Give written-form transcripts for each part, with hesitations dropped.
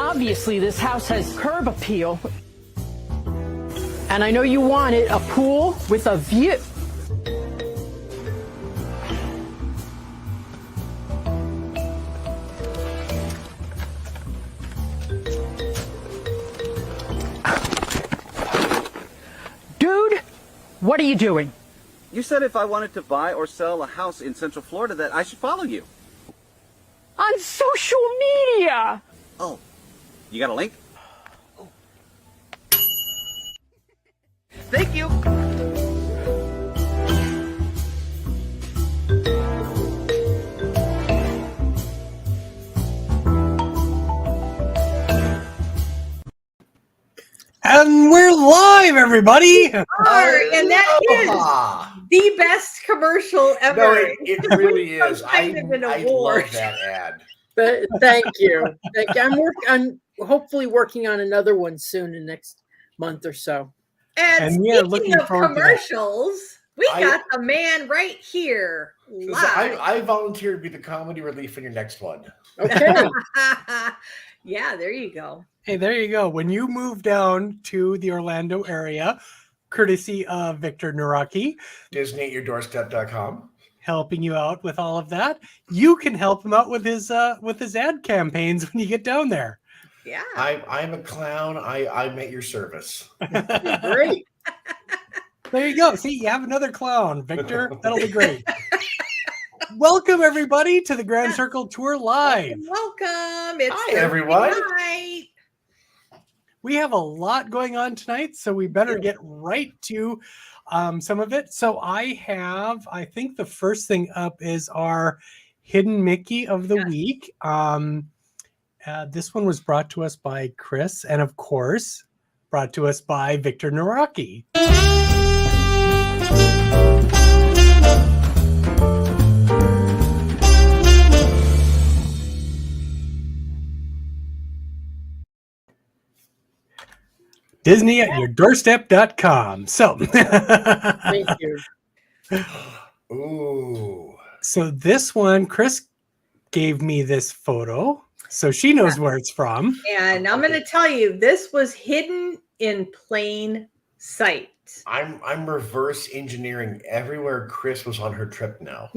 Obviously, this house has curb appeal. And I know you wanted a pool with a view. Dude, what are you doing? You said if I wanted to buy or sell a house in Central Florida that I should follow you. On social media. Oh, you got a link? Thank you. And we're live, everybody. And that is the best commercial ever. No, it really is. I award. love that ad. But thank you. I'm hopefully working on another one soon in the next month or so. And we are speaking looking of forward to that. commercials, we got the man right here. Live. I volunteer to be the comedy relief in your next one. Okay. Yeah, there you go. Hey, there you go. When you move down to the Orlando area, courtesy of Victor Naraki, Disney@yourdoorstep.com. helping you out with all of that, you can help him out with his ad campaigns when you get down there. Yeah. I'm a clown. I'm at your service. Great. There you go. See, you have another clown, Victor. That'll be great. Welcome, everybody, to the Grand Circle Tour Live. Welcome. It's Hi, everyone. Night. We have a lot going on tonight, so we better get right to some of it. So I think the first thing up is our Hidden Mickey of the Week. This one was brought to us by Kris, and of course, brought to us by Victor Naraki. Disney@yourdoorstep.com. So, Thank you. Ooh. So this one, Kris gave me this photo, so she knows where it's from. And I'm going to tell you, this was hidden in plain sight. I'm reverse engineering everywhere Kris was on her trip now.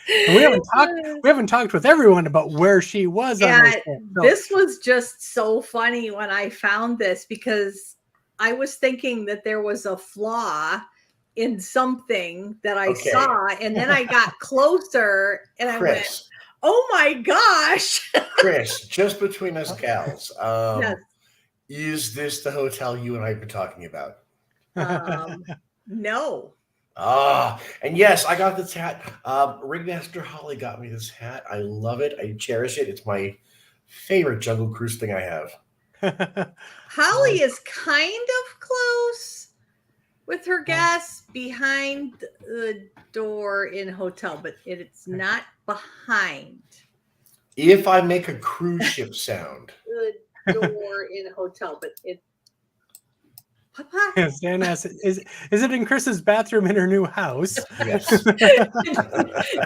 And we haven't talked with everyone about where she was on this trip. So, this was just so funny when I found this, because I was thinking that there was a flaw in something that I saw, and then I got closer and I went, oh my gosh. Kris, just between us gals, Yes. is this the hotel you and I have been talking about? No. And yes, I got this hat. Ringmaster Holly got me this hat. I love it. I cherish it. It's my favorite Jungle Cruise thing I have. Holly is kind of close with her guests behind the door in hotel, but it's not behind If I make a cruise ship sound. the door in hotel, but it. Papa? yes, Dan asked, is it in Kris's bathroom in her new house? Yes.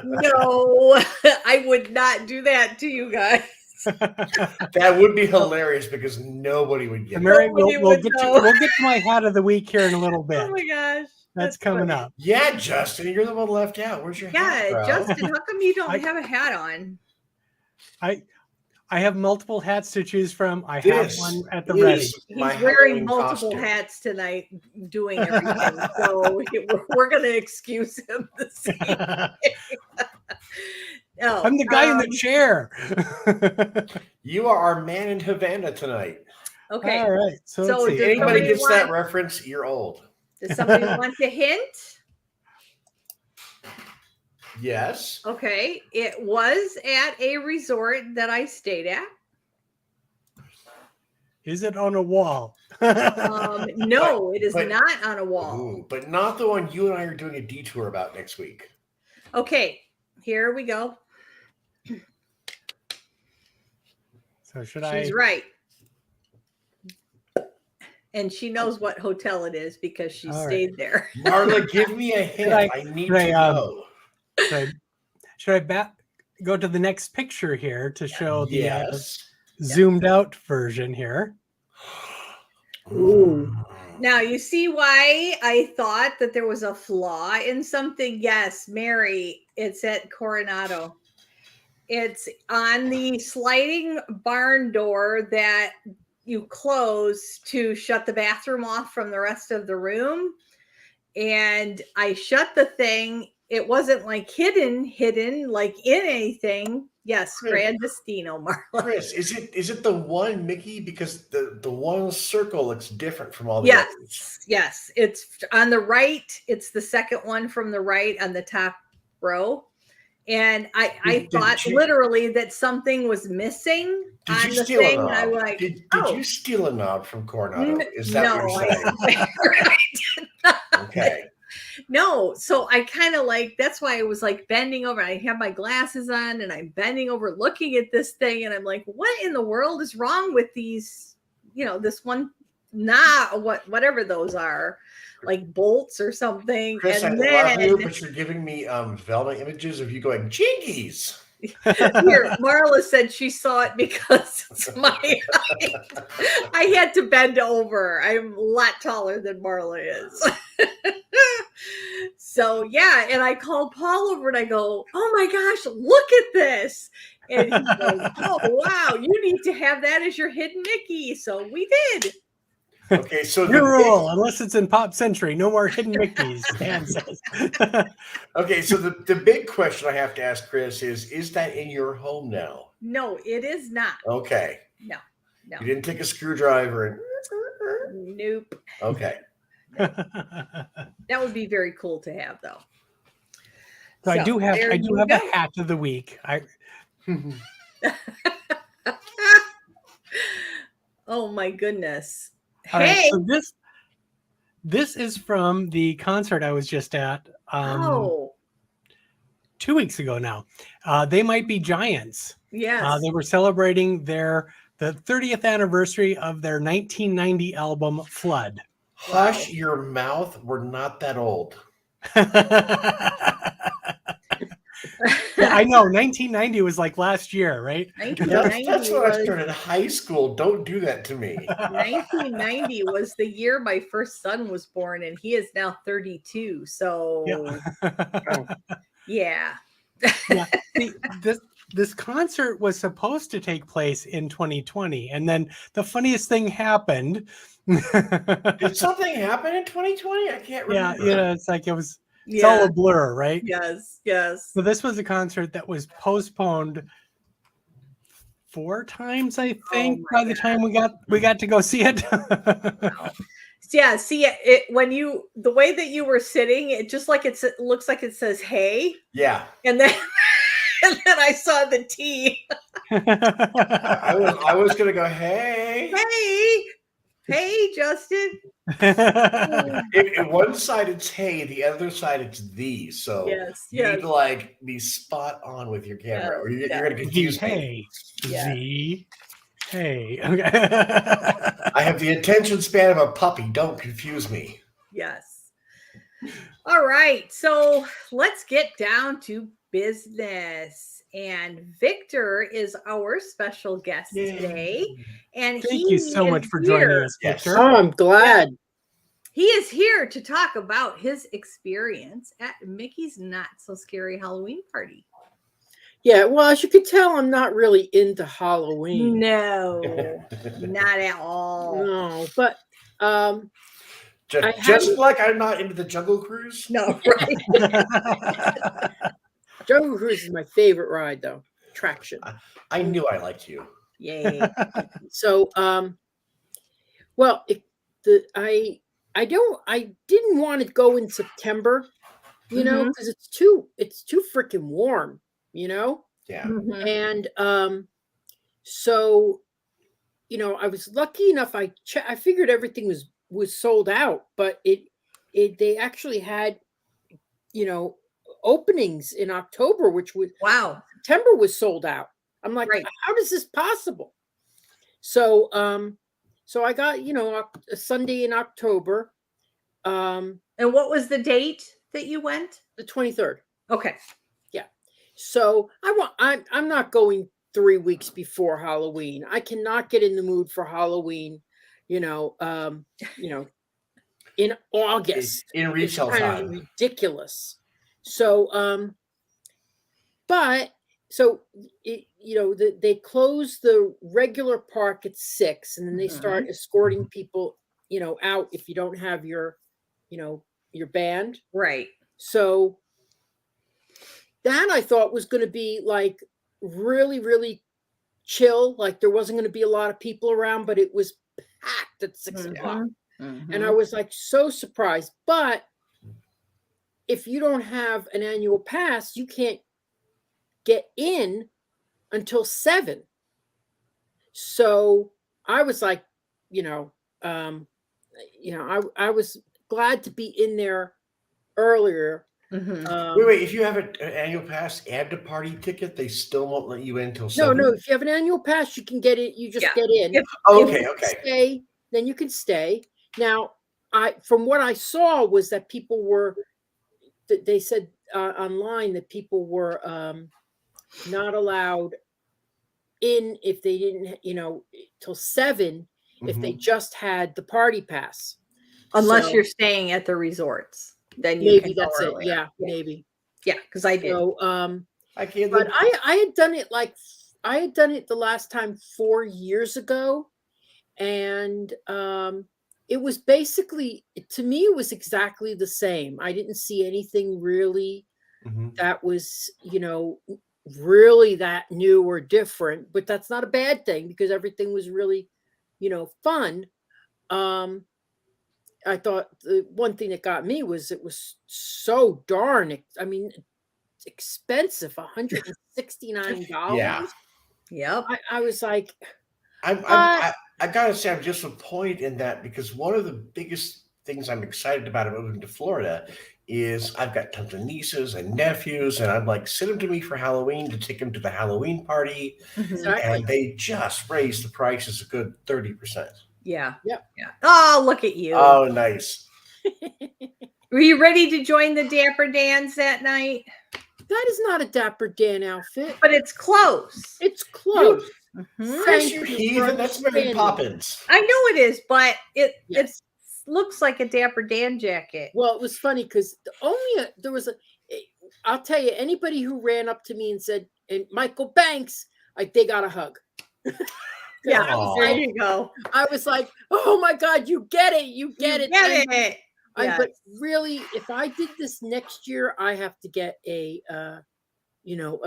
No, I would not do that to you guys. That would be hilarious because nobody would get Mary, it. we'll get to my hat of the week here in a little bit. Oh my gosh. That's coming funny. up. Yeah, Justin, you're the one left out. Where's your hat, bro? Justin, how come you don't have a hat on? I have multiple hats to choose from. I have one at the ready. is He's my wearing Halloween multiple costume. hats tonight, doing everything. So we're going to excuse him this evening. No, I'm the guy in the chair. You are our man in Havana tonight. Okay. All right. So let's see. does Anybody somebody gets that want- reference, you're old. Does somebody want to hint? Yes. Okay. It was at a resort that I stayed at. Is it on a wall? No, it is but- not on a wall. Ooh, but not the one you and I are doing a detour about next week. Okay. Here we go. So should She's right. And she knows what hotel it is because she All stayed there. Marla, give me a hint. I need to know. Should I go to the next picture here to show the Yes. zoomed out version here. Ooh. Now you see why I thought that there was a flaw in something. Yes, Mary, it's at Coronado. It's on the sliding barn door that you close to shut the bathroom off from the rest of the room. And I shut the thing. It wasn't like hidden like in anything. Yes, Grandestino, Marla. Kris, is it the one Mickey? Because the one circle looks different from all the Yes, others. yes. It's on the right. It's the second one from the right on the top row. And I thought literally that something was missing on the thing. And I was like, did you steal a knob from Coronado? Is that no, what you're saying? I did not. Okay. No, so I kind of like, that's why I was like bending over. I have my glasses on and I'm bending over looking at this thing. And I'm like, what in the world is wrong with these, this one, whatever those are, like bolts or something. Kris, and I love you, but you're giving me Velma images of you going, Jinkies. Here, Marla said she saw it because it's my height. I had to bend over. I'm a lot taller than Marla is. So yeah, and I called Paul over and I go, oh my gosh, look at this. And he goes, oh wow, you need to have that as your hidden Mickey. So we did. Okay, so New rule, unless it's in Pop Century, no more hidden Mickeys. Dan says. Okay, so the big question I have to ask Kris is that in your home now? No, it is not. Okay. No. You didn't take a screwdriver and Nope. okay. That would be very cool to have, though. So I do have go. a hat of the week. Oh my goodness. All Hey. right, so this is from the concert I was just at 2 weeks ago now. They Might Be Giants. Yes. They were celebrating the 30th anniversary of their 1990 album Flood. Hush your mouth. We're not that old. Yeah, I know. 1990 was like last year, right? That's when I started high school. Don't do that to me. 1990 was the year my first son was born, and he is now 32. So, yeah. This concert was supposed to take place in 2020, and then the funniest thing happened. Did something happen in 2020? I can't remember. Yeah, it's like it's all a blur, right? Yes. So this was a concert that was postponed 4 times, I think, by the time we got to go see it. Yeah, see when the way that you were sitting, it just like it looks like it says hey. Yeah. And then I saw the T. I was gonna go, hey. Hey, Justin. If one side it's hey, the other side it's thee. So you need to like be spot on with your camera, or you're gonna confuse me. Z. Hey. Okay. I have the attention span of a puppy. Don't confuse me. Yes. All right. So let's get down to business. And Victor is our special guest today. And thank you so much for joining us, Victor. Oh, I'm glad. He is here to talk about his experience at Mickey's Not So Scary Halloween Party. Yeah, well, as you can tell, I'm not really into Halloween. No, not at all. No, but just like I'm not into the Jungle Cruise. No, right. Jungle Cruise is my favorite ride, though. Attraction. I knew I liked you. Yay. So, well, I didn't want to go in September, because it's too freaking warm, Yeah. Mm-hmm. And so, I was lucky enough. I figured everything was sold out, but they actually had, openings in October, which was September was sold out. I'm like, how is this possible? So, so I got, a Sunday in October. And what was the date that you went? The 23rd. Okay. Yeah. So I'm not going 3 weeks before Halloween. I cannot get in the mood for Halloween, you know, in August. In retail it's kind time. of ridiculous. So, but so they close the regular park at 6, and then they start escorting people, out if you don't have your band. Right. So that I thought was going to be like really, really chill. Like there wasn't going to be a lot of people around, but it was packed at 6 o'clock. And I was like so surprised. But if you don't have an annual pass, you can't get in until 7. So I was like, I was glad to be in there earlier. Wait, if you have an annual pass and a party ticket, they still won't let you in until 7? No, if you have an annual pass, you can get it. You just get in. Okay. Stay, then you can stay. Now, from what I saw was that people were, they said online that people were not allowed in if they didn't, till 7, if they just had the party pass. Unless you're staying at the resorts, then you maybe can that's it. earlier. Yeah, maybe. Yeah, because I did. So, I can't. but I had done it I had done it the last time 4 years ago, and it was basically, to me, it was exactly the same. I didn't see anything really that was, really that new or different, but that's not a bad thing because everything was really, fun. I thought the one thing that got me was it was so darn, expensive, $169. Yeah. Yep. I was like, I gotta say, I'm disappointed in that because one of the biggest things I'm excited about moving to Florida is I've got tons of nieces and nephews, and I'm like, send them to me for Halloween to take them to the Halloween party, and they just raised the prices a good 30%. Yeah. Yep. Yeah. Oh, look at you. Oh, nice. Were you ready to join the Dapper Dans that night? that is not a Dapper Dan outfit. But it's close. It's close. Chris, you heathen. That's Mary Poppins. I know it is, but it looks like a Dapper Dan jacket. Well, it was funny because I'll tell you, anybody who ran up to me and said, and Michael Banks, like they got a hug. Yeah, there you go. I was like, oh my God, you get it. You get it. Yes. But really, if I did this next year, I have to get a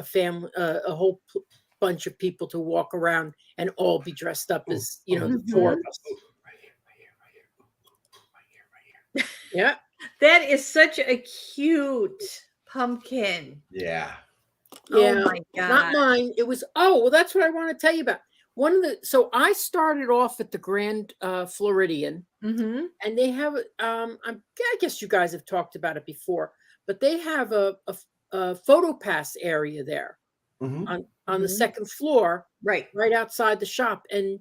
family, a whole bunch of people to walk around and all be dressed up as, the 4 of us. Right here. Yeah. That is such a cute pumpkin. Yeah. Yeah. Oh my God. Not mine. It was, that's what I want to tell you about. So I started off at the Grand Floridian, and they have, I guess you guys have talked about it before, but they have a photo pass area there on the second floor, right outside the shop. And,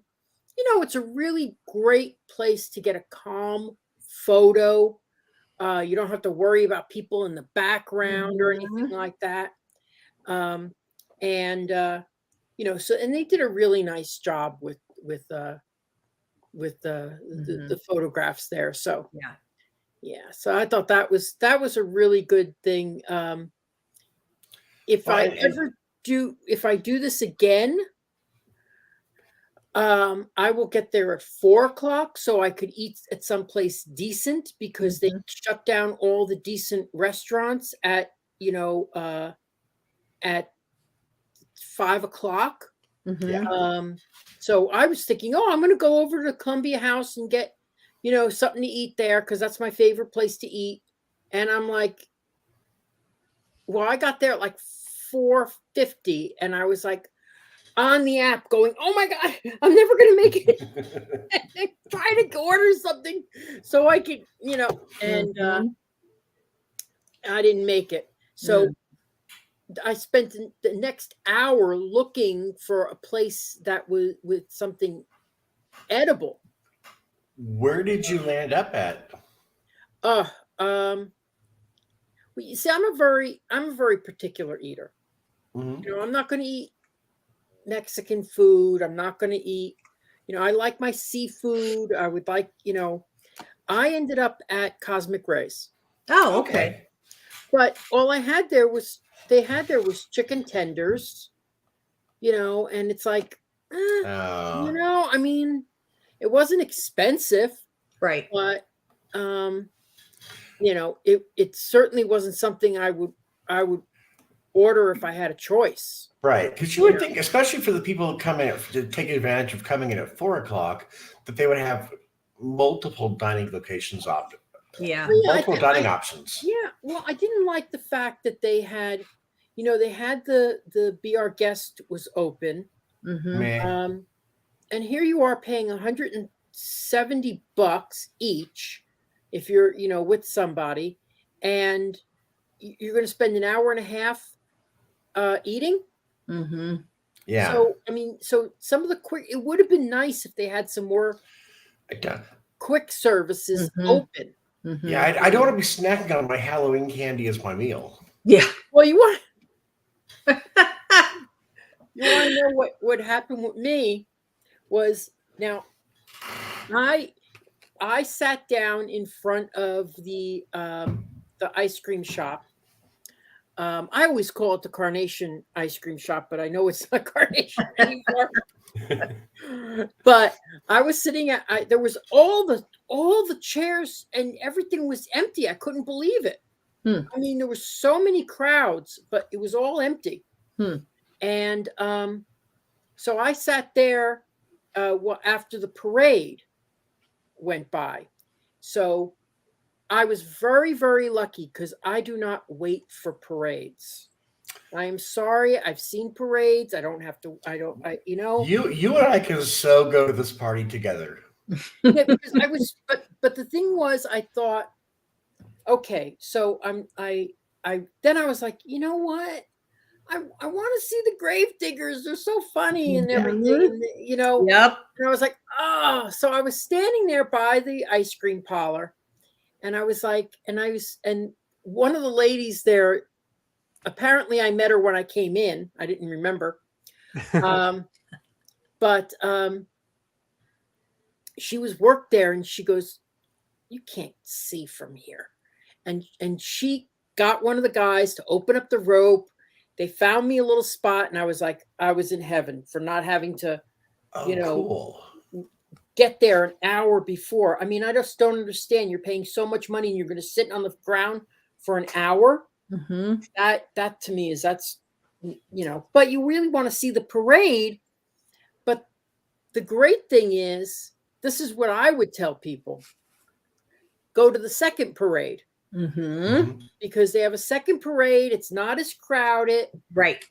it's a really great place to get a calm photo. You don't have to worry about people in the background or anything like that. So, and they did a really nice job with the photographs there. So yeah. So I thought that was a really good thing. If I do this again, I will get there at 4:00 so I could eat at some place decent because they shut down all the decent restaurants at 5:00. So I was thinking, I'm going to go over to Columbia House and get, something to eat there because that's my favorite place to eat. And I'm like, well, I got there at like 4:50, and I was like on the app going, oh my God, I'm never going to make it. Trying to order something so I could, and I didn't make it. So I spent the next hour looking for a place that was with something edible. Where did you land up at? Well, you see, I'm a very particular eater. Mhm. You know, I'm not going to eat Mexican food. I'm not going to eat, you know, I like my seafood. I would like, you know, I ended up at Cosmic Rays, Oh, okay. but all I had there was, chicken tenders, you know, and it's like, you Oh. know, I mean, it wasn't expensive, Right. but, you know, it certainly wasn't something I would order if I had a choice. Right, because you would think, especially for the people coming to take advantage of coming in at 4 o'clock, that they would have multiple dining locations opted. Yeah. Multiple dining options. Yeah, well, I didn't like the fact that they had, you know, they had the Be Our Guest was open, Mm-hmm. Meh. and here you are paying $170 each if you're, you know, with somebody, and you're going to spend an hour and a half eating. Mm-hmm. Yeah. So I mean, so some of the quick, it would have been nice if they had some more quick services open. Mm-hmm. Yeah, I don't want to be snacking on my Halloween candy as my meal. Yeah. Well, you want you want to know what happened with me was, now I sat down in front of the ice cream shop. I always call it the Carnation ice cream shop, but I know it's not Carnation anymore. But I was sitting at, there was all the chairs and everything was empty. I couldn't believe it. I mean, there were so many crowds, but it was all empty. And so I sat there after the parade went by. So I was very, very lucky because I do not wait for parades. I am sorry. I've seen parades. I don't have to. You know. You and I can so go to this party together. Yeah, because I was, but the thing was, I thought, okay, so then I was like, you know what? I want to see the grave diggers. They're so funny and everything, and, you know. Yep. And I was like, oh, so I was standing there by the ice cream parlor, and I was like, and one of the ladies there, apparently I met her when I came in. I didn't remember. But she was worked there, and she goes, you can't see from here. And she got one of the guys to open up the rope. They found me a little spot, and I was like, I was in heaven for not having to, you know, get there an hour before. I mean, I just don't understand. You're paying so much money and you're going to sit on the ground for an hour. That to me that's, you know, but you really want to see the parade. But the great thing is, this is what I would tell people: go to the second parade. Because they have a second parade. It's not as crowded. Right.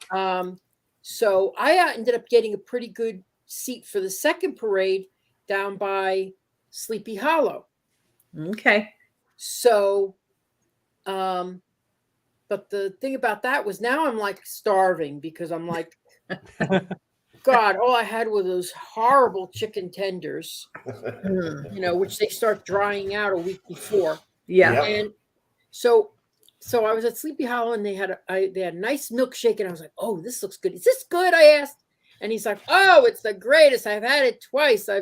So I ended up getting a pretty good seat for the second parade down by Sleepy Hollow. Okay. So, but the thing about that was, now I'm like starving because I'm like, God, all I had were those horrible chicken tenders, you know, which they start drying out a week before. Yeah. And so I was at Sleepy Hollow, and they had a nice milkshake, and I was like, oh, this looks good. Is this good? I asked. And he's like, oh, it's the greatest. I've had it twice. I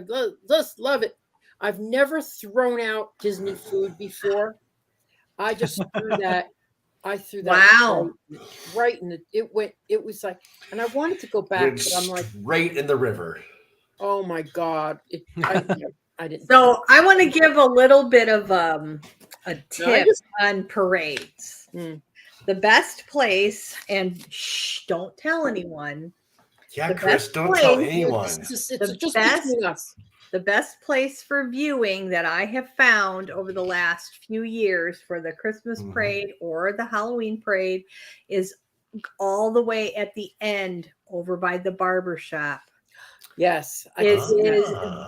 just love it. I've never thrown out Disney food before. I just threw that. I threw that. Wow. Right in the, it was like, and I wanted to go back, but I'm like, right in the river. Oh my God. I didn't. So I want to give a little bit of a tip on parades. The best place, and shh, don't tell anyone. Yeah, Kris, don't tell anyone. It's just between us. The best place for viewing that I have found over the last few years for the Christmas parade or the Halloween parade is all the way at the end over by the barber shop. Yes. It is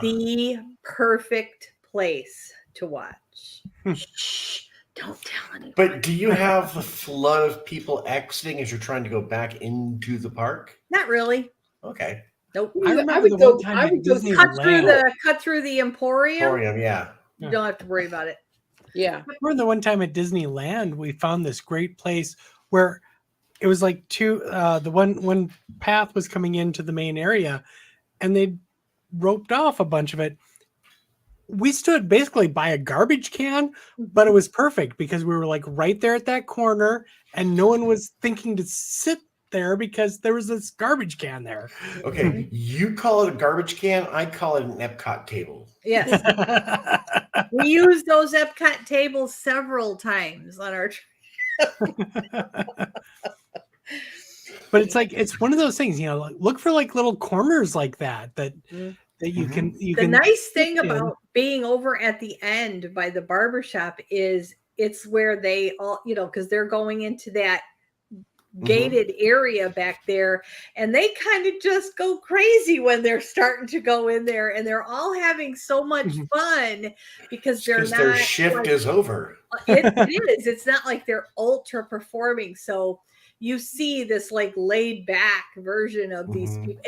the perfect place to watch. Shh, don't tell anyone. But do you have a flood of people exiting as you're trying to go back into the park? Not really. Okay. Nope. I remember the one time at cut through the Emporium. Emporium, yeah. You don't have to worry about it. Yeah. I remember the one time at Disneyland, we found this great place where it was like the one path was coming into the main area, and they roped off a bunch of it. We stood basically by a garbage can, but it was perfect because we were like right there at that corner, and no one was thinking to sit there because there was this garbage can there. Okay, you call it a garbage can. I call it an Epcot table. Yes. We used those Epcot tables several times on our But it's one of those things, like, look for like little corners like that you can The nice thing about being over at the end by the barbershop is it's where they all, because they're going into that gated area back there, and they kind of just go crazy when they're starting to go in there, and they're all having so much fun because their shift is over. It is. It's not like they're ultra performing. So you see this like laid back version of these people.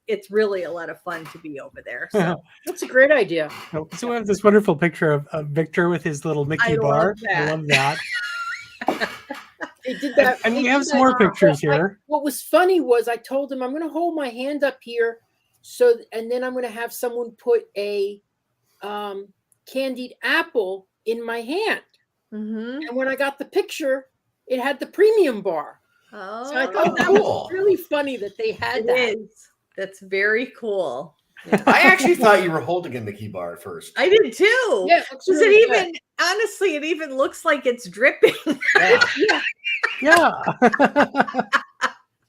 It's really a lot of fun to be over there. So that's a great idea. So we have this wonderful picture of Victor with his little Mickey bar. I love that. They did that, and we have some more pictures here. What was funny was I told him I'm going to hold my hand up here, and then I'm going to have someone put a candied apple in my hand. And when I got the picture, it had the premium bar. Oh, so I thought that was really funny that they had that. That's very cool. Yeah. I actually thought you were holding a Mickey bar at first. I did too. Yeah, honestly, it even looks like it's dripping. Yeah.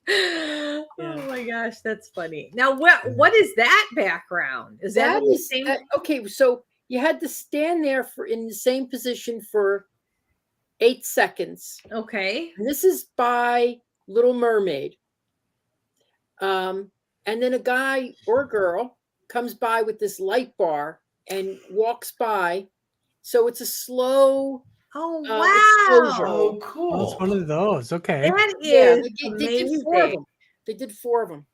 Oh my gosh, that's funny. Now, what is that background? Is that the same? Okay, so you had to stand there in the same position for 8 seconds. Okay. And this is by Little Mermaid. And then a guy or a girl comes by with this light bar and walks by. So it's a slow. Oh, wow. Exposure. Oh, cool. Oh, it's one of those. Okay. That is they did 4 of them. They did 4 of them.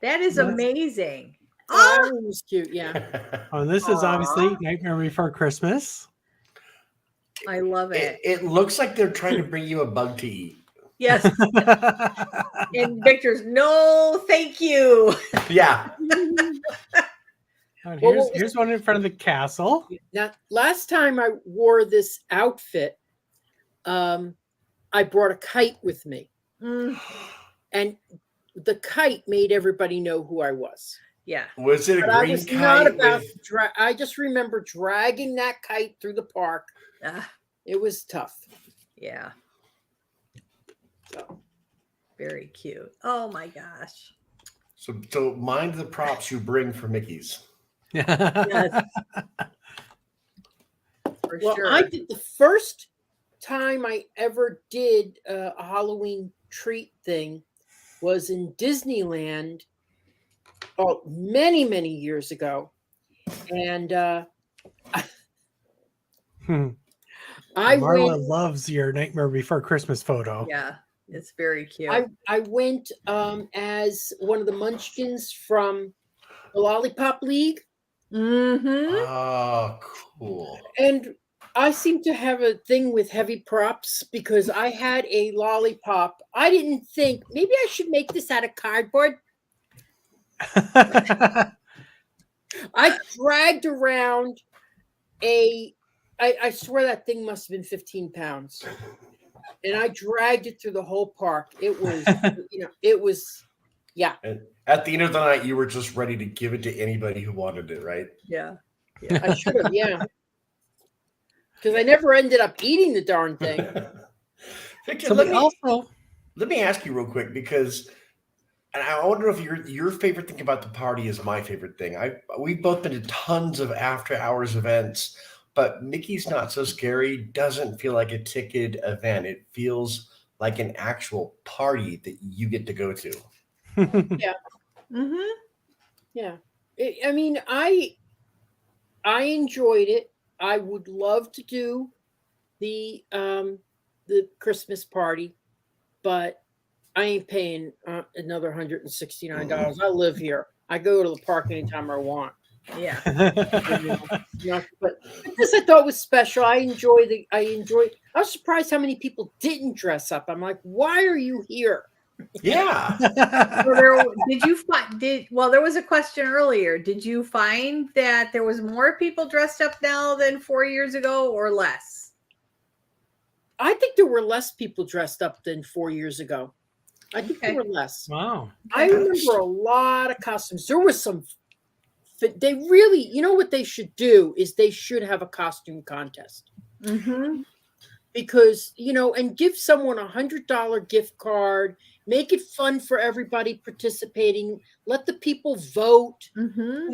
That is amazing. Oh, it was cute. Yeah. And this is obviously Nightmare Before Christmas. I love it. It looks like they're trying to bring you a bug to eat. Yes. And Victor's, no, thank you. Yeah. And here's one in front of the castle. Now, last time I wore this outfit, I brought a kite with me. And the kite made everybody know who I was. Yeah. Was it a but green kite? I just remember dragging that kite through the park. It was tough. Yeah. So very cute. Oh my gosh. So mind the props you bring for Mickey's. Yes. For sure. I did the first time I ever did a Halloween treat thing was in Disneyland many, many years ago. And Marla loves your Nightmare Before Christmas photo. Yeah, it's very cute. I went as one of the Munchkins from the Lollipop League. Oh, cool. And I seem to have a thing with heavy props because I had a lollipop. I didn't think maybe I should make this out of cardboard. I dragged around I swear that thing must have been 15 pounds. And I dragged it through the whole park. It was, yeah. And at the end of the night, you were just ready to give it to anybody who wanted it, right? Yeah. I should have, yeah. Because I never ended up eating the darn thing. Victor, let me ask you real quick, because and I wonder if your favorite thing about the party is my favorite thing. We've both been to tons of after hours events, but Mickey's Not So Scary doesn't feel like a ticketed event. It feels like an actual party that you get to go to. Yeah. Mm-hmm. Yeah. I mean, I enjoyed it. I would love to do the Christmas party, but I ain't paying another $169. I live here. I go to the park anytime I want. Yeah. Yeah, but this I thought was special. I enjoyed. I was surprised how many people didn't dress up. I'm like, why are you here? Yeah. Well, there was a question earlier. Did you find that there was more people dressed up now than 4 years ago or less? I think there were less people dressed up than 4 years ago. I think there were less. Wow. I remember a lot of costumes. There was some. They really, you know what they should do is they should have a costume contest. Mm-hmm. Because, and give someone $100 gift card, make it fun for everybody participating, let the people vote. Mm-hmm.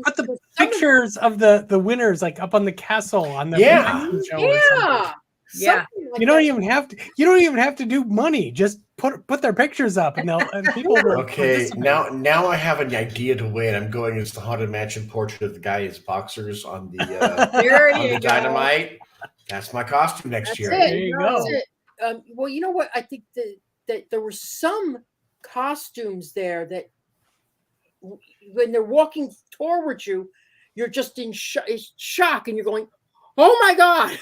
Put the pictures of the winners like up on the castle on the show or something. Yeah. Like you don't even have to do money. Just put their pictures up and people will Okay, participate. now I have an idea to win. I'm going as the Haunted Mansion portrait of the guy in his boxers on the There on you the go. Dynamite. That's my costume next year. That's it. There you That's go. it. Well, you know what? I think that there were some costumes there that when they're walking towards you, you're just in shock and you're going, "Oh my God!"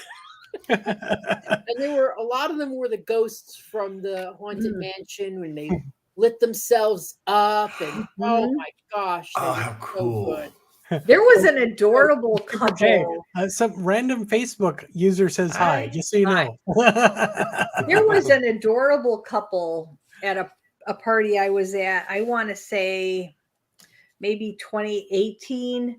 And a lot of them were the ghosts from the Haunted Mansion when they lit themselves up, and oh my gosh, they Oh, were how so cool. good. There was an adorable couple. Some random Facebook user says hi, just so you know. There was an adorable couple at a party I was at. I want to say maybe 2018.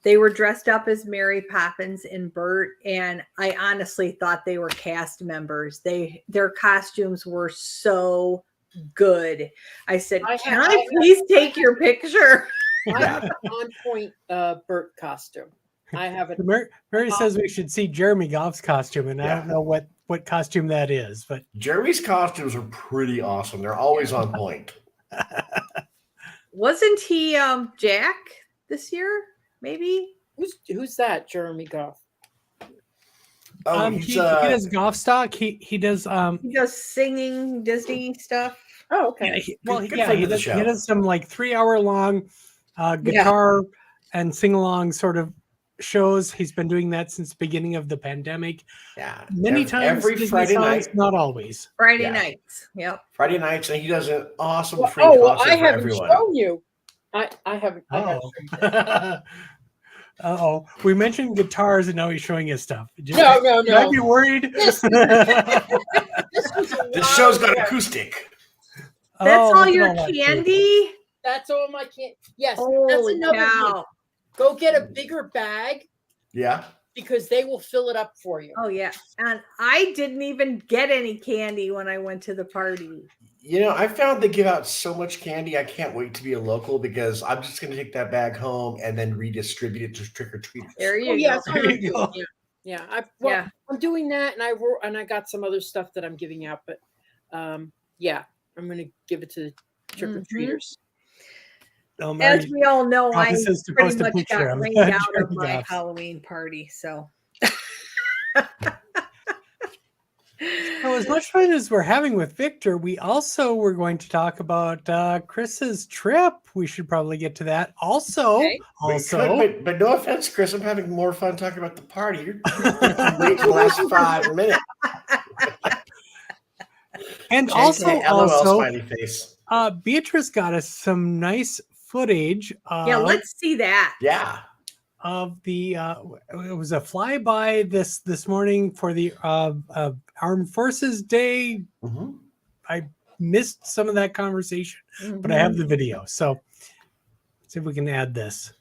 They were dressed up as Mary Poppins and Bert, and I honestly thought they were cast members. Their costumes were so good. I said, "Can I please take your picture?" I have an on-point Bert costume. I have it. Mary says we should see Jeremy Goff's costume, and I don't know what costume that is, but Jeremy's costumes are pretty awesome. They're always on point. Wasn't he Jack this year? Maybe. Who's that? Jeremy Goff. Oh, he does golf stock. He does He does singing Disney stuff. Oh, okay. Yeah, he does some like 3-hour long guitar and sing along sort of shows. He's been doing that since the beginning of the pandemic. Yeah, many times every Disney Friday songs, night. not always. Friday nights. Yep. Friday nights, and he does an awesome free concert I for haven't everyone. shown you. I haven't. Uh-oh. We mentioned guitars and now he's showing his stuff. No. Should I be worried? This show's got acoustic. That's all your candy? That's all my candy. Yes. Holy that's another cow. thing. Go get a bigger bag. Yeah. Because they will fill it up for you. Oh, yeah. And I didn't even get any candy when I went to the party. I found they give out so much candy. I can't wait to be a local because I'm just going to take that bag home and then redistribute it to trick-or-treaters. There you yeah, go. there you go. Yeah. I'm doing that, and I got some other stuff that I'm giving out, but I'm going to give it to the trick-or-treaters. As we all know, I pretty much picture got him. rained out of my Halloween party, so. So as much fun as we're having with Victor, we also were going to talk about Chris's trip. We should probably get to that. Also, but no offense, Kris, I'm having more fun talking about the party. You're wait for the last 5 minutes. And also, smiley face. Beatrice got us some nice footage. Let's see that. Yeah. Of the it was a flyby this morning for the Armed Forces Day. Mm-hmm. I missed some of that conversation, but I have the video. So let's see if we can add this.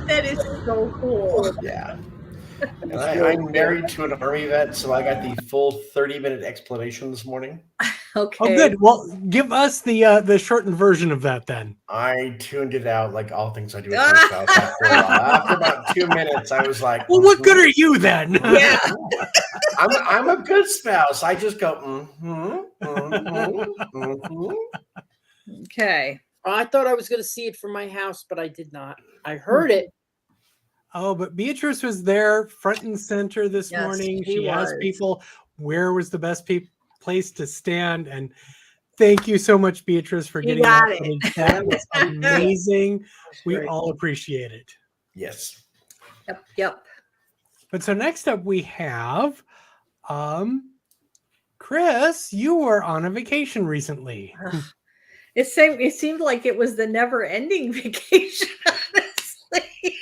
That is so cool. Yeah. And I'm married to an Army vet, so I got the full 30-minute explanation this morning. Okay. Oh, good. Well, give us the shortened version of that then. I tuned it out like all things I do at myself. After about 2 minutes, I was like, well, what good are you then? Yeah. I'm a good spouse. I just go, Okay. I thought I was going to see it from my house, but I did not. I heard it. Oh, but Beatrice was there front and center this Yes, morning. she She asked was. people where was the best place to stand. And thank you so much, Beatrice, for You getting got that it. footage. That was amazing. We great. all appreciate it. Yes. Yep. But so next up we have Kris, you were on a vacation recently. It seemed like it was the never-ending vacation, honestly.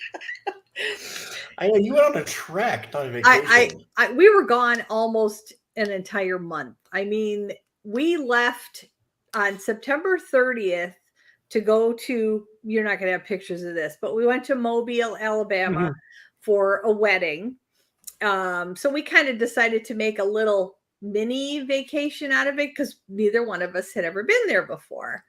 I know you went on a trek, not a vacation. We were gone almost an entire month. I mean, we left on September 30th to go to, you're not going to have pictures of this, but we went to Mobile, Alabama for a wedding. So we kind of decided to make a little mini vacation out of it because neither one of us had ever been there before.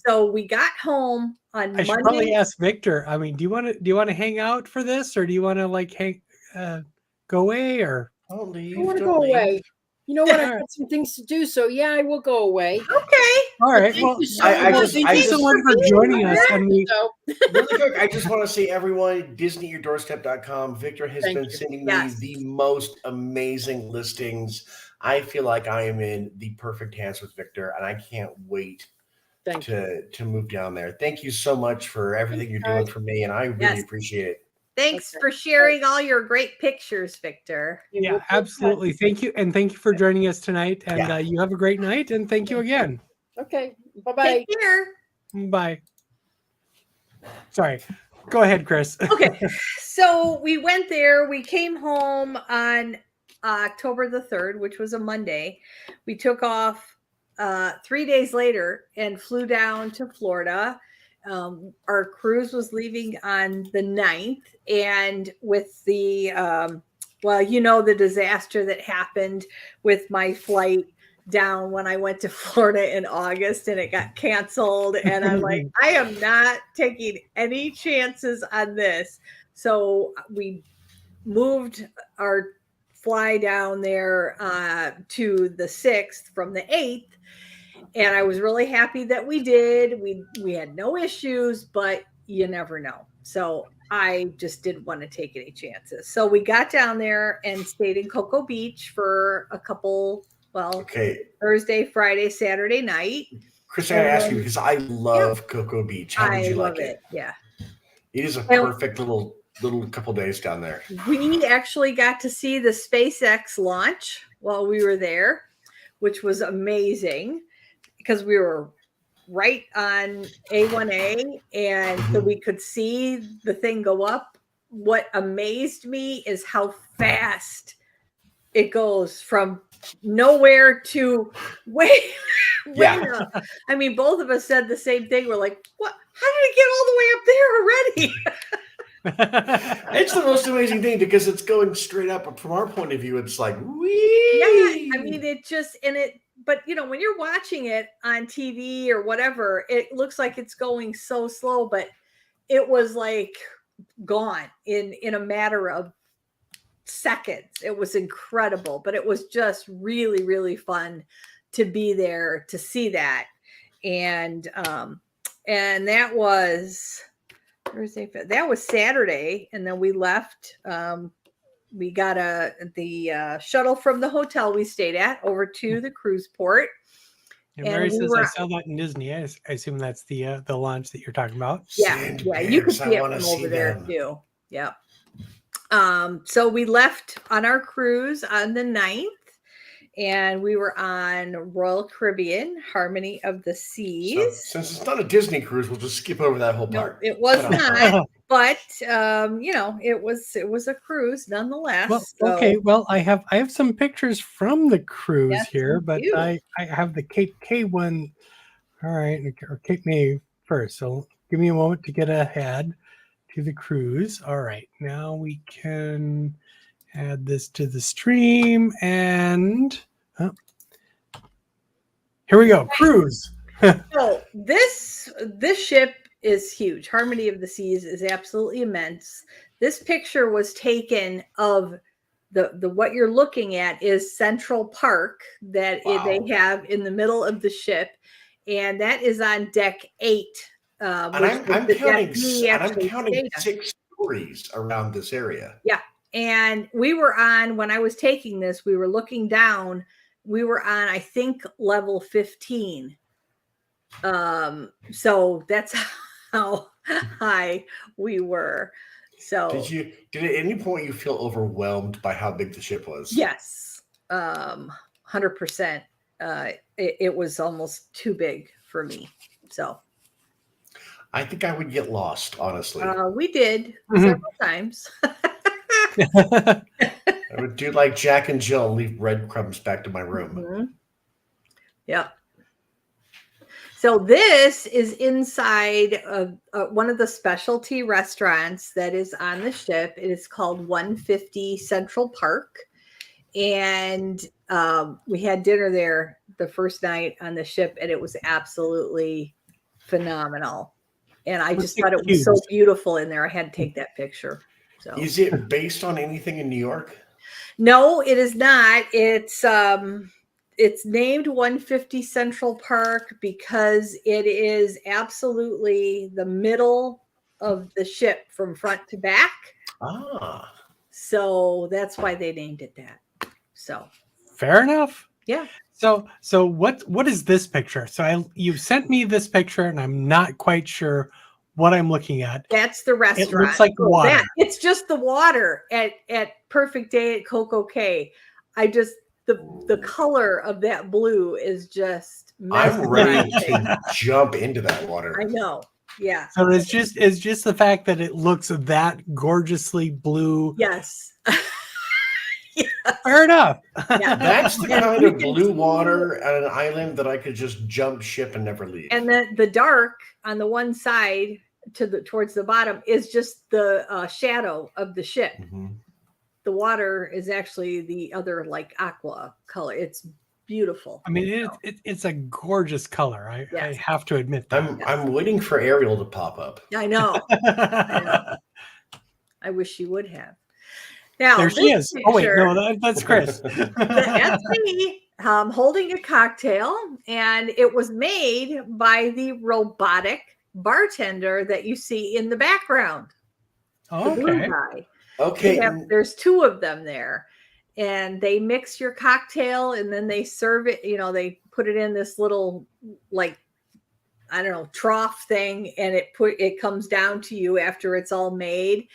So we got home on Monday. I should probably ask Victor. I mean, do you want to hang out for this, or do you want to like go away, or Don't leave. I want to don't go leave. away. You know what? I got some things to do, so yeah, I will go away. Okay. all right? Thank Well, you so I much. just- thank you so much for joining us. And we Really quick, I just want to say, everyone, DisneyYourDoorstep.com. Victor has Thank been you. sending Yes. me the most amazing listings. I feel like I am in the perfect hands with Victor, and I can't wait Thank you. to move down there. Thank you so much for everything you're doing for me, and I really Yes. appreciate it. Thanks Okay. for sharing all your great pictures, Victor. yeah, absolutely. Thank you, and thank you for joining us tonight. And Yeah. you have a great night. And thank you again. Okay. Bye-bye. Take care. Bye. Sorry. Go ahead, Kris. Okay. So we went there. We came home on October the 3rd, which was a Monday. We took off 3 days later and flew down to Florida. Our cruise was leaving on the 9th. And with the, the disaster that happened with my flight down when I went to Florida in August and it got canceled. And I'm like, I am not taking any chances on this. So we moved our fly down there to the 6th from the 8th. And I was really happy that we did. We had no issues, but you never know. So I just didn't want to take any chances. So we got down there and stayed in Cocoa Beach for a couple, Okay, Thursday, Friday, Saturday night. Kris, I gotta ask you because I love Cocoa Beach. How did you like it? Yeah. It is a perfect little couple days down there. We actually got to see the SpaceX launch while we were there, which was amazing because we were right on A1A and so we could see the thing go up. What amazed me is how fast it goes from nowhere to way up. I mean, both of us said the same thing. We're like, what? How did it get all the way up there already? It's the most amazing thing because it's going straight up. But from our point of view, it's like, wee. Yeah, I mean, but when you're watching it on TV or whatever, it looks like it's going so slow, but it was like gone in a matter of seconds. It was incredible, but it was just really, really fun to be there to see that. And that was Thursday. That was Saturday, and then we left. We got the shuttle from the hotel we stayed at over to the cruise port. And Mary says, I saw that in Disney. I assume that's the launch that you're talking about. Yeah, you can see it from over there too. Yep. So we left on our cruise on the 9th, and we were on Royal Caribbean, Harmony of the Seas. So, since it's not a Disney cruise, we'll just skip over that whole part. No, it was not, but it was a cruise nonetheless. Well, okay. Well, I have some pictures from the cruise here, but you. I have the Cape K one. All right, or Cape May first. So give me a moment to get ahead to the cruise. All right, now we can add this to the stream, and here we go. Cruise. So this ship is huge. Harmony of the Seas is absolutely immense. This picture was taken of the what you're looking at is Central Park that they have in the middle of the ship, and that is on deck 8. And which I'm is the counting, deck we and I'm actually counting stayed on. 6 stories around this area. Yeah. And we were on, when I was taking this, we were looking down. We were on, I think, level 15. So that's how high we were. So Did at any point you feel overwhelmed by how big the ship was? yes, 100%. It was almost too big for me. So I think I would get lost, honestly. we did several times. I would do like Jack and Jill and leave breadcrumbs back to my room. Yep. So this is inside of one of the specialty restaurants that is on the ship. It is called 150 Central Park. And we had dinner there the first night on the ship, and it was absolutely phenomenal. And I just thought it was so beautiful in there. I had to take that picture. So is it based on anything in New York? No, it is not. It's named 150 Central Park because it is absolutely the middle of the ship from front to back. Ah. So that's why they named it that. So fair enough. Yeah. So what is this picture? So you sent me this picture, and I'm not quite sure what I'm looking at. That's the restaurant. It looks like water. It's just the water at Perfect Day at Coco Cay. The color of that blue is just I'm ready to jump into that water. I know. Yeah. So it's just the fact that it looks that gorgeously blue. Yes. Yes. Fair enough. Yeah. That's the kind of blue water at an island that I could just jump ship and never leave. And the dark on the one side towards the bottom is just the shadow of the ship. Mm-hmm. The water is actually the other like aqua color. It's beautiful. I mean, it's a gorgeous color. I have to admit that. I'm waiting for Ariel to pop up. I know. I wish she would have. Now there she is. Oh wait, no, that's Kris. That's me holding a cocktail, and it was made by the robotic bartender that you see in the background. Oh, the blue guy. Okay. There's 2 of them there, and they mix your cocktail, and then they serve it. They put it in this little, like, I don't know, trough thing, and it comes down to you after it's all made.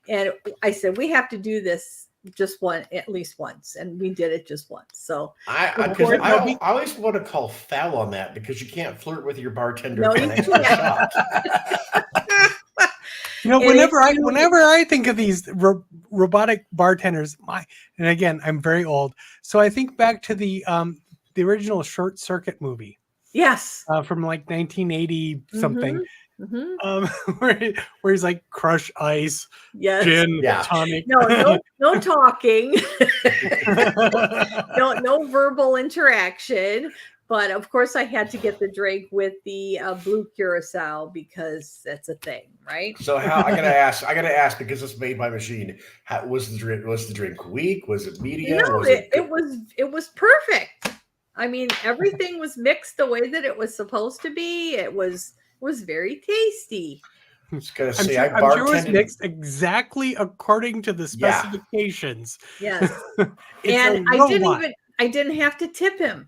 And I said, we have to do this at least once, and we did it just once. So I always want to call foul on that because you can't flirt with your bartender for an extra shot. Whenever I think of these robotic bartenders, and again, I'm very old, so I think back to the original Short Circuit movie. Yes, from like 1980 something. Mm-hmm. Where he's like crush ice, yes, gin, tonic. No talking, no verbal interaction. But of course, I had to get the drink with the blue curacao because that's a thing, right? So I gotta ask because it's made by machine. Was the drink weak? Was it medium? No, it was perfect. I mean, everything was mixed the way that it was supposed to be. It was very tasty. I'm sure it was mixed exactly according to the specifications. Yes. And I didn't have to tip him.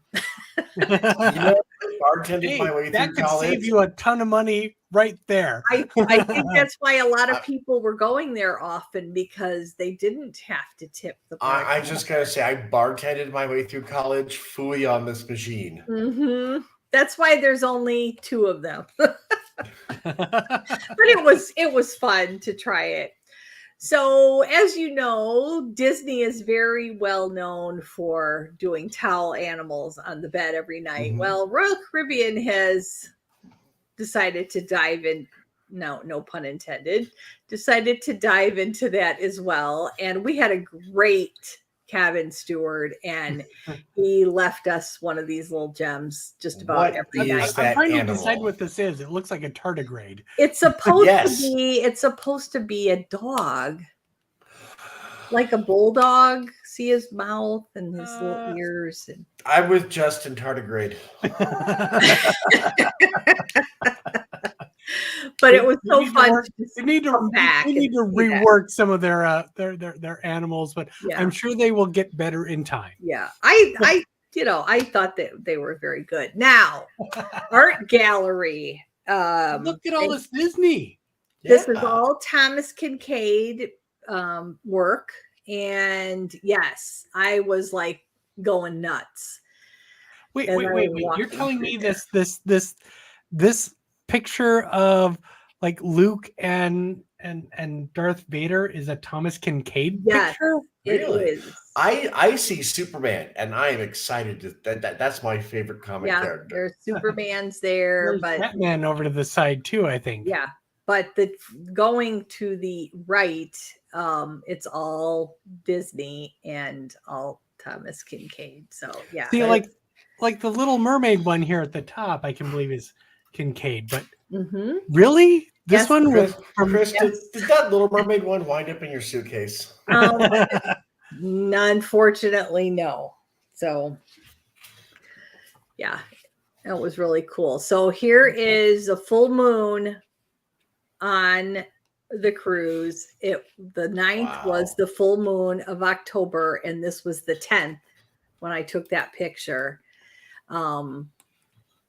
Bartended my way that through could college. save you a ton of money right there. I think that's why a lot of people were going there often, because they didn't have to tip the bartender. I just gotta say, I bartended my way through college. Phooey on this machine. Mm-hmm. That's why there's only 2 of them. But it was fun to try it. So, as you know, Disney is very well known for doing towel animals on the bed every night. Mm-hmm. Well, Royal Caribbean has decided to dive in, no pun intended, decided to dive into that as well. And we had a great cabin steward, and he left us one of these little gems just about every night. I'm trying to decide what this is. It looks like a tardigrade. It's supposed to be a dog. like a bulldog. See his mouth and his little ears. And... I'm with Justin tardigrade. But it was so fun. We need to rework some of their animals, but yeah. I'm sure they will get better in time. Yeah, I thought that they were very good. Now, art gallery. Look at all this Disney. This is all Thomas Kincaid work, and yes, I was like going nuts. Wait! You're telling me this picture of like Luke and Darth Vader is a Thomas Kincaid picture? Really? It is. I see Superman, and I am excited that's my favorite comic character. There's Superman's there, There's but Batman over to the side too, I think. Yeah, but going to the right, it's all Disney and all Thomas Kincaid. So yeah, see, like the Little Mermaid one here at the top, I can believe is Kincaid, but really, this one was from Kris. Did that Little Mermaid one wind up in your suitcase? Unfortunately, no. So yeah, that was really cool. So here is a full moon on the cruise. The 9th was the full moon of October, and this was the 10th when I took that picture.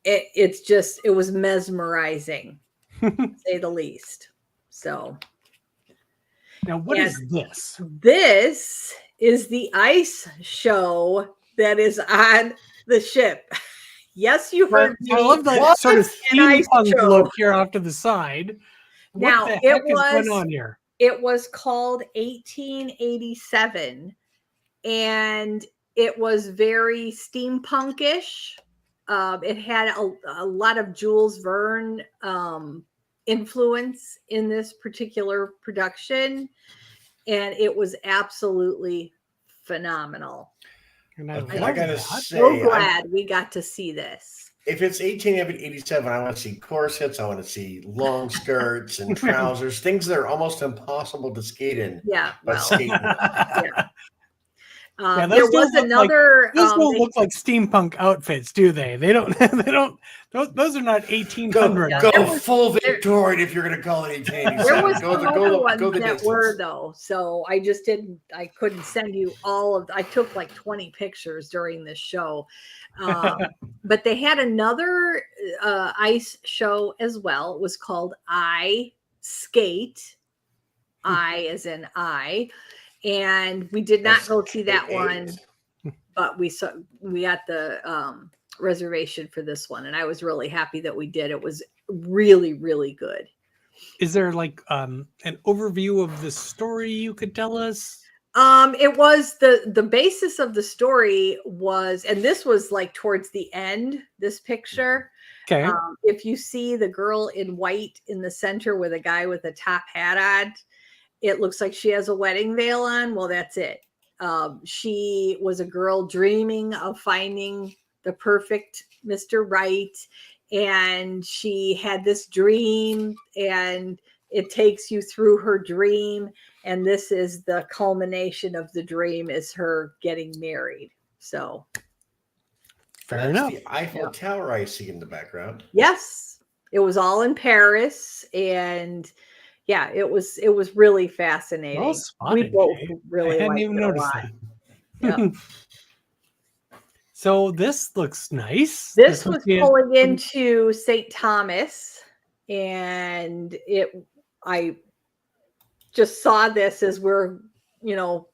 It was mesmerizing, to say the least. So now what is this? This is the ice show that is on the ship. Yes, you heard me. I love that sort of steampunk look here off to the side. Now, What the heck is going on here? It was called 1887, and it was very steampunkish. It had a lot of Jules Verne influence in this particular production, and it was absolutely phenomenal. And I gotta say, so glad we got to see this. If it's 1887, I want to see corsets. I want to see long skirts and trousers, things that are almost impossible to skate in. Yeah, there was another. Those don't look like steampunk outfits, do they? They don't. They don't. Those are not 1800. Go full Victorian if you're going to call it 1887. There was some other ones that were though, so I just didn't. I couldn't send you all of. I took like 20 pictures during this show, but they had another ice show as well. It was called I Skate. I as in I. And we did not go see that one, but we got the reservation for this one, and I was really happy that we did. It was really, really good. Is there like an overview of the story you could tell us? It was the basis of the story was, and this was like towards the end, this picture. Okay. If you see the girl in white in the center with a guy with a top hat on, it looks like she has a wedding veil on. Well, that's it. She was a girl dreaming of finding the perfect Mr. Right. And she had this dream, and it takes you through her dream. And this is the culmination of the dream, is her getting married. So fair enough. The Eiffel Tower I see in the background. Yes, it was all in Paris, and yeah, it was really fascinating. Well spotted, we both really I hadn't even noticed that. Yep. So this looks nice. This was pulling into St. Thomas, and I just saw this as we're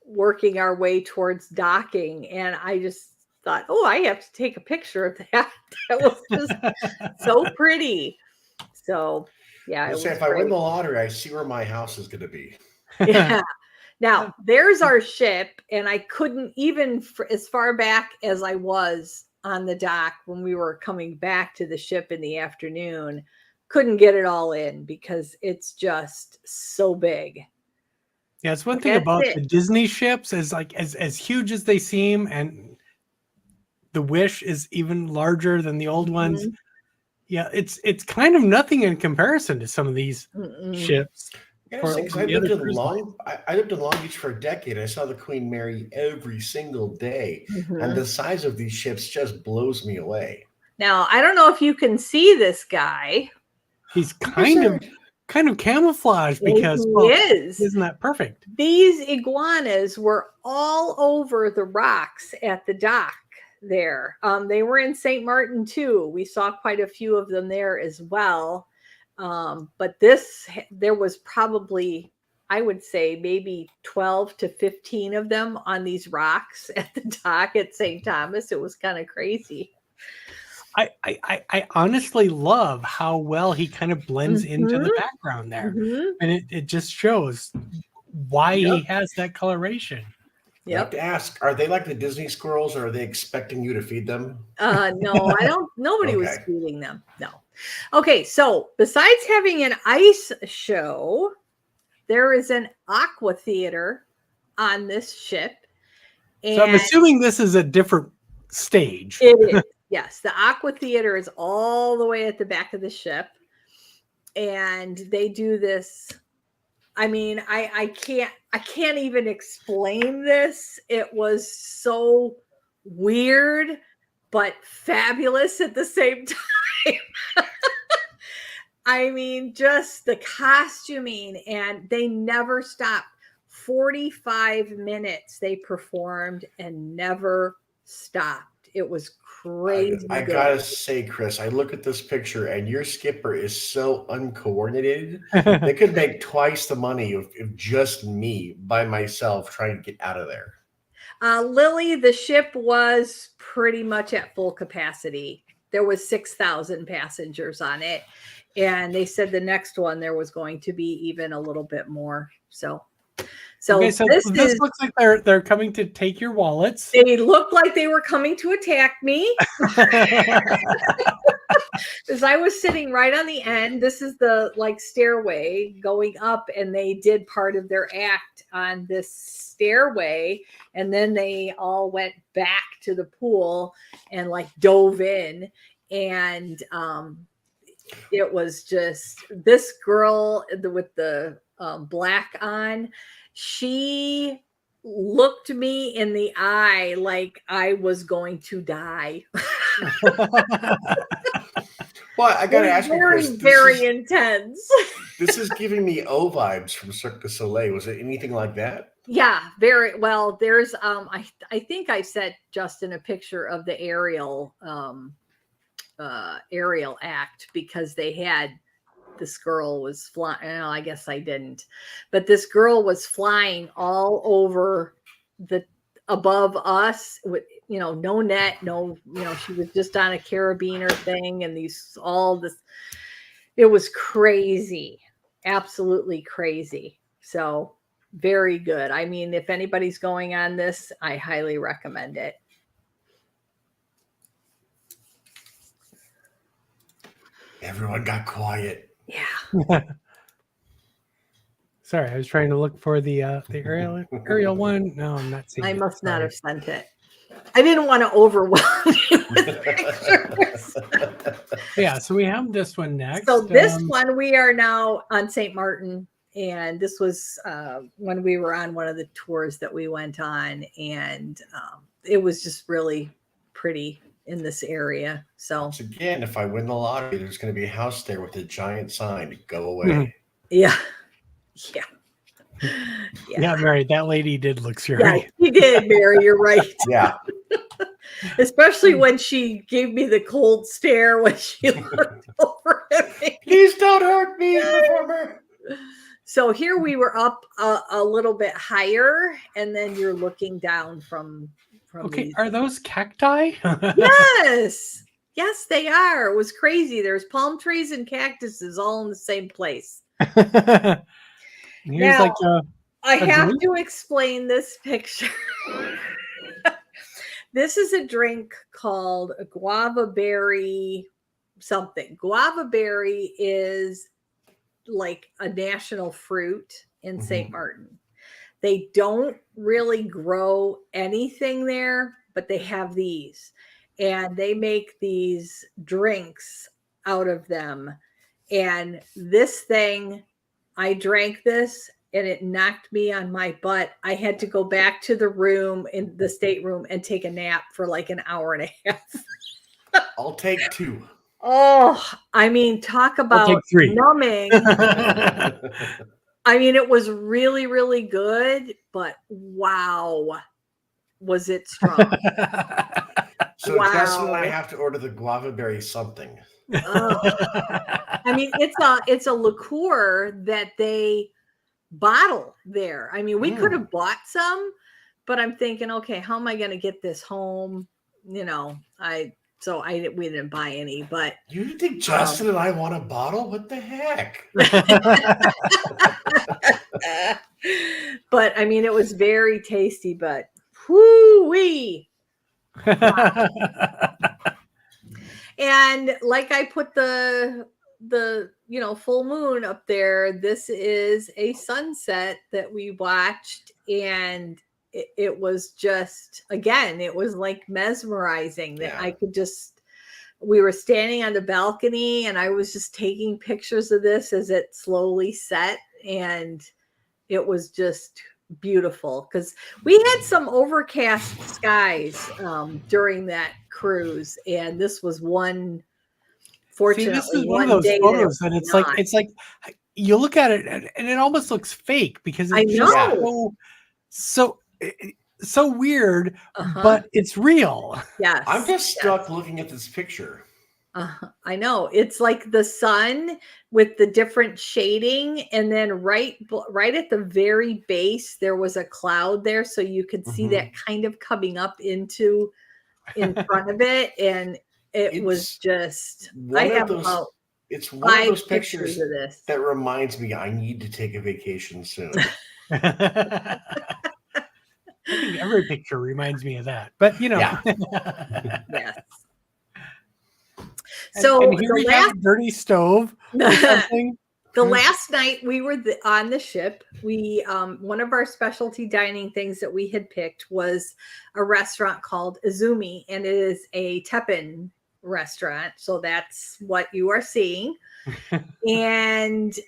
working our way towards docking, and I just thought, oh, I have to take a picture of that. That was just so pretty. So yeah, if I win the lottery, I see where my house is going to be. Yeah. Now there's our ship, and I couldn't even, as far back as I was on the dock when we were coming back to the ship in the afternoon, couldn't get it all in because it's just so big. Yeah, it's one thing about the Disney ships is like as huge as they seem, and the Wish is even larger than the old ones. Yeah, it's kind of nothing in comparison to some of these ships. I for I the lived other in cruise line. I lived in Long Beach for a decade. I saw the Queen Mary every single day, and Mhm. the size of these ships just blows me away. Now, I don't know if you can see this guy. He's Yes, sir. kind of camouflaged Yeah, because, he well, is. isn't that perfect? These iguanas were all over the rocks at the dock there. They were in St. Martin too. We saw quite a few of them there as well. But there was probably, I would say, maybe 12 to 15 of them on these rocks at the dock at St. Thomas. It was kind of crazy. I honestly love how well he kind of blends into the Mhm, background there. mhm. And it just shows why Yep. he has that coloration. I have Yep. to ask, are they like the Disney squirrels, or are they expecting you to feed them? No, I don't. Nobody was Okay. feeding them. No. Okay, so besides having an ice show, there is an aqua theater on this ship, So I'm and assuming this is a different stage. it is, yes, the aqua theater is all the way at the back of the ship, and they do this. I mean, I can't even explain this. It was so weird, but fabulous at the same time. I mean, just the costuming, and they never stopped. 45 minutes they performed and never stopped. It was crazy I good. gotta say, Chris, I look at this picture and your skipper is so uncoordinated. They could make twice the money if just me by myself trying to get out of there. Lily, the ship was pretty much at full capacity. There was 6,000 passengers on it, and they said the next one there was going to be even a little bit more. So Okay, so this this is. looks like they're coming to take your wallets. They looked like they were coming to attack me. As I was sitting right on the end, this is the like stairway going up, and they did part of their act on this stairway, and then they all went back to the pool and like dove in, and it was just this girl with the black on. She looked me in the eye like I was going to die. Well, I gotta ask you, Chris, Very intense. this is giving me O vibes from Cirque du Soleil. Was it anything like that? Yeah, very well. There's I think I sent Justin a picture of the aerial act, because they had this girl was flying. No, I guess I didn't, but this girl was flying all over above us with, no net, no, she was just on a carabiner thing, and it was crazy, absolutely crazy. So very good. I mean, if anybody's going on this, I highly recommend it. Everyone got quiet. Yeah. Sorry, I was trying to look for the aerial one. No, I'm not seeing I it. must not Sorry. have sent it. I didn't want to overwhelm you with pictures. Yeah, so we have this one next. So this one, we are now on St. Martin, and this was when we were on one of the tours that we went on, and it was just really pretty in this area. So Again, if I win the lottery, there's going to be a house there with a giant sign, "Go away." yeah. Yeah, Mary, that lady did look scary. Yeah, she did, Mary. You're right. Yeah. Especially when she gave me the cold stare when she looked over at me. Please don't hurt me, performer. So here we were up a little bit higher, and then you're looking down from Okay, these. are those cacti? Yes, they are. It was crazy. There's palm trees and cactuses all in the same place. Here's Now, like I have drink? to explain this picture. This is a drink called a guava berry something. Guava berry is like a national fruit in St. Martin. They don't really grow anything there, but they have these, and they make these drinks out of them. And this thing, I drank this and it knocked me on my butt. I had to go back to the room in the stateroom and take a nap for like an hour and a half. I'll take 2. Oh, I mean, talk about 3. numbing. I mean, it was really, really good, but wow, was it strong. So Wow. Justin and I have to order the guava berry something. I mean, it's a liqueur that they bottle there. I mean, we could have bought some, but I'm thinking, okay, how am I going to get this home? You know, we didn't buy any, but You think Justin and I want a bottle? What the heck? but I mean, it was very tasty, but whoo-wee. And like I put the full moon up there, this is a sunset that we watched, and it was just, again, it was like mesmerizing that I could just, we were standing on the balcony and I was just taking pictures of this as it slowly set, and it was just beautiful because we had some overcast skies during that cruise, and this was one. Fortunately, this is one of those photos that it's like you look at it and it almost looks fake because it's just so weird, but it's real. Yes, I'm just stuck looking at this picture. I know, it's like the sun with the different shading, and then right at the very base there was a cloud there, so you could see that kind of coming up in front of it, and it was just. I have about it's one of those pictures of this that reminds me I need to take a vacation soon. I think every picture reminds me of that, but you know. Yes. So and here we have a dirty stove or something. The last night we were on the ship, we one of our specialty dining things that we had picked was a restaurant called Izumi, and it is a teppan restaurant. So that's what you are seeing. And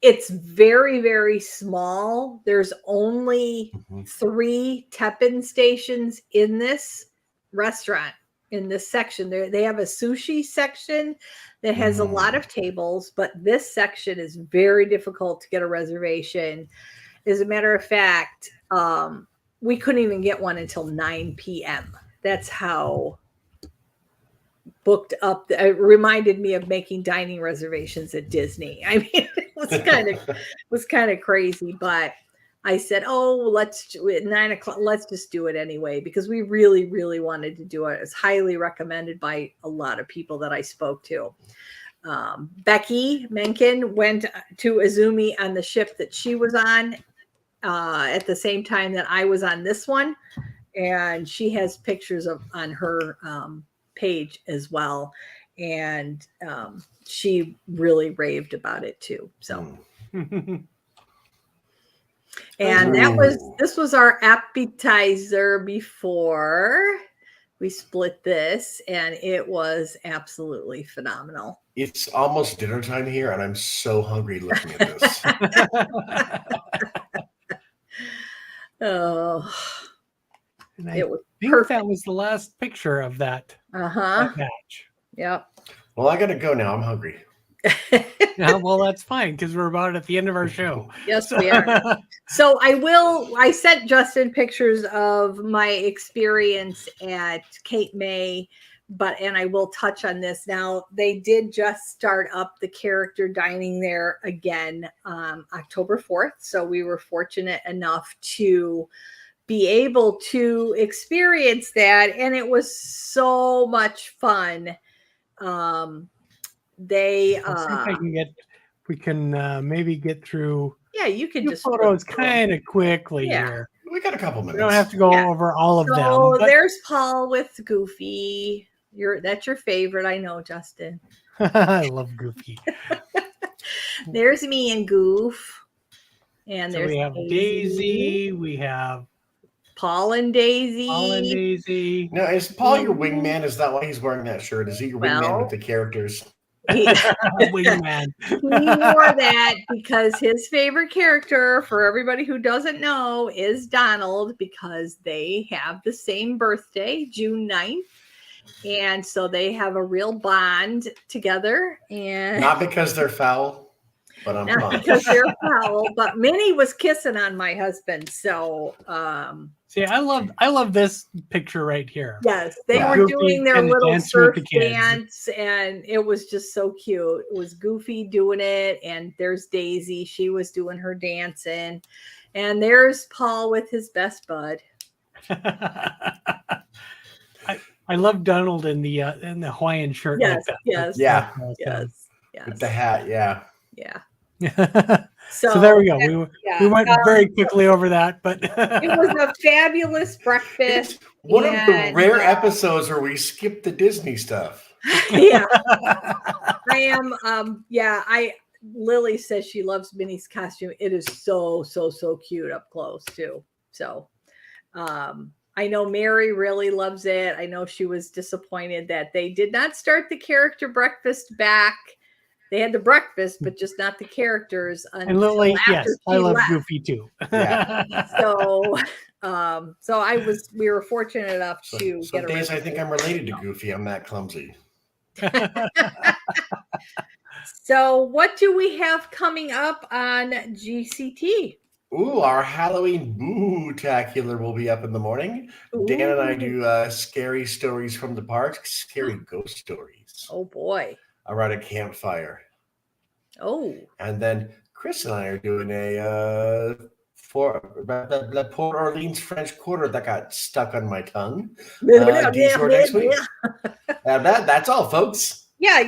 it's very, very small. There's only 3 teppan stations in this restaurant. In this section, they have a sushi section that has a lot of tables, but this section is very difficult to get a reservation. As a matter of fact, we couldn't even get one until 9 p.m. That's how booked up. It reminded me of making dining reservations at Disney. I mean, it was kind of crazy, but I said, let's do it at 9 o'clock. Let's just do it anyway, because we really, really wanted to do it. It's highly recommended by a lot of people that I spoke to. Becky Menken went to Izumi on the ship that she was on at the same time that I was on this one. And she has pictures on her page as well. And she really raved about it too. So. And this was our appetizer before we split this, and it was absolutely phenomenal. It's almost dinner time here, and I'm so hungry looking at this. And I think perfect. That was the last picture of that batch. Yep. Well, I gotta go now. I'm hungry. Yeah, well, that's fine because we're about at the end of our show. Yes, we are. So I sent Justin pictures of my experience at Cape May, and I will touch on this now. They did just start up the character dining there again October 4th. So we were fortunate enough to be able to experience that, and it was so much fun. We can maybe get through. Yeah, you can just photos kind of quickly here. We got a couple minutes. We don't have to go over all of them. So there's Paul with Goofy. That's your favorite, I know, Justin. I love Goofy. There's me and Goof, and so there's we have Daisy. We have Paul and Daisy. Now, is Paul your wingman? Is that why he's wearing that shirt? Is he your wingman with the characters? Wingman. He wore that because his favorite character, for everybody who doesn't know, is Donald, because they have the same birthday, June 9th. And so they have a real bond together. And Not because they're foul, but I'm not fine. because they're foul, but Minnie was kissing on my husband. So See, I love this picture right here. yes, they Yeah. were Goofy doing their and little dancing with surf the kids. dance, and it was just so cute. It was Goofy doing it, and there's Daisy. She was doing her dancing, and there's Paul with his best bud. I love Donald in the Hawaiian shirt. Yes, like that. yes, Yeah. yes, yes. With the hat, yeah. Yeah. So there we go. We went very quickly over that, but it was a fabulous breakfast. It's one of the and, rare episodes where we skip the Disney stuff. Yeah. I am Lily says she loves Minnie's costume. It is so cute up close too. So I know Mary really loves it. I know she was disappointed that they did not start the character breakfast back. They had the breakfast, but just not the characters. And Lily, yes, I love left. Goofy too. Yeah. So we were fortunate enough to Some get days a I think I'm related to Goofy. I'm that clumsy. So what do we have coming up on GCT? Ooh, our Halloween Boo-tacular will be up in the morning. Dan and I do scary stories from the park, scary ghost stories Oh boy. around a campfire. Oh. And then Kris and I are doing a the Port Orleans French Quarter that got stuck on my tongue. Detour next week. That's all, folks. Yeah,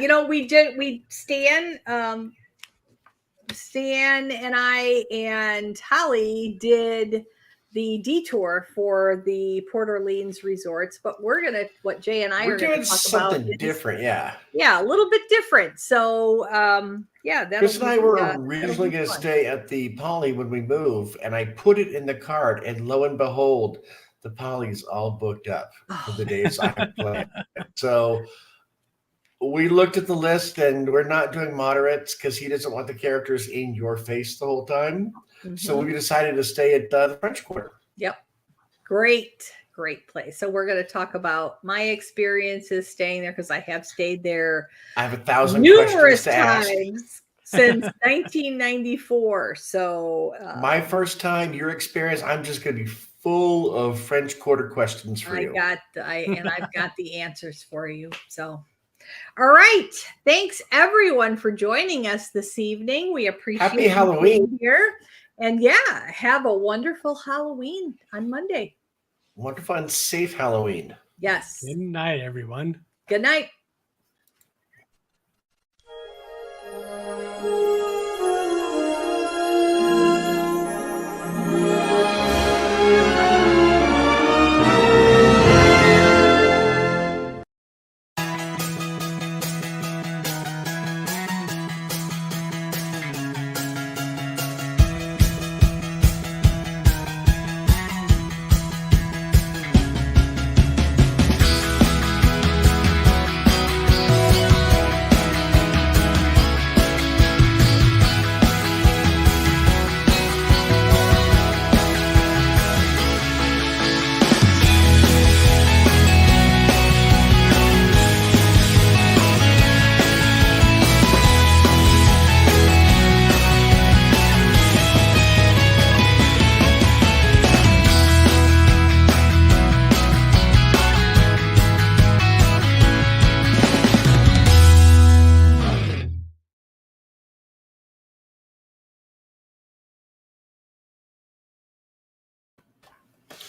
Stan and I and Holly did the detour for the Port Orleans resorts, but what Jay and I We're are going doing to talk about something different, yeah. Yeah, a little bit different. So, Kris and I were originally going to stay at the Poly when we move, and I put it in the cart, and lo and behold, the Poly's all booked up for the days I have planned. So we looked at the list, and we're not doing moderates because he doesn't want the characters in your face the whole time. Mm-hmm. So we decided to stay at the French Quarter. Yep. Great place. So we're going to talk about my experiences staying there, because I have stayed there. I have 1,000 numerous questions to ask. times since 1994. So my first time, your experience, I'm just going to be full of French Quarter questions for you. I've got the answers for you. So, all right. Thanks everyone for joining us this evening. We appreciate Happy Halloween. being here. And have a wonderful Halloween on Monday. Wonderful and safe Halloween. Yes. Good night, everyone. Good night.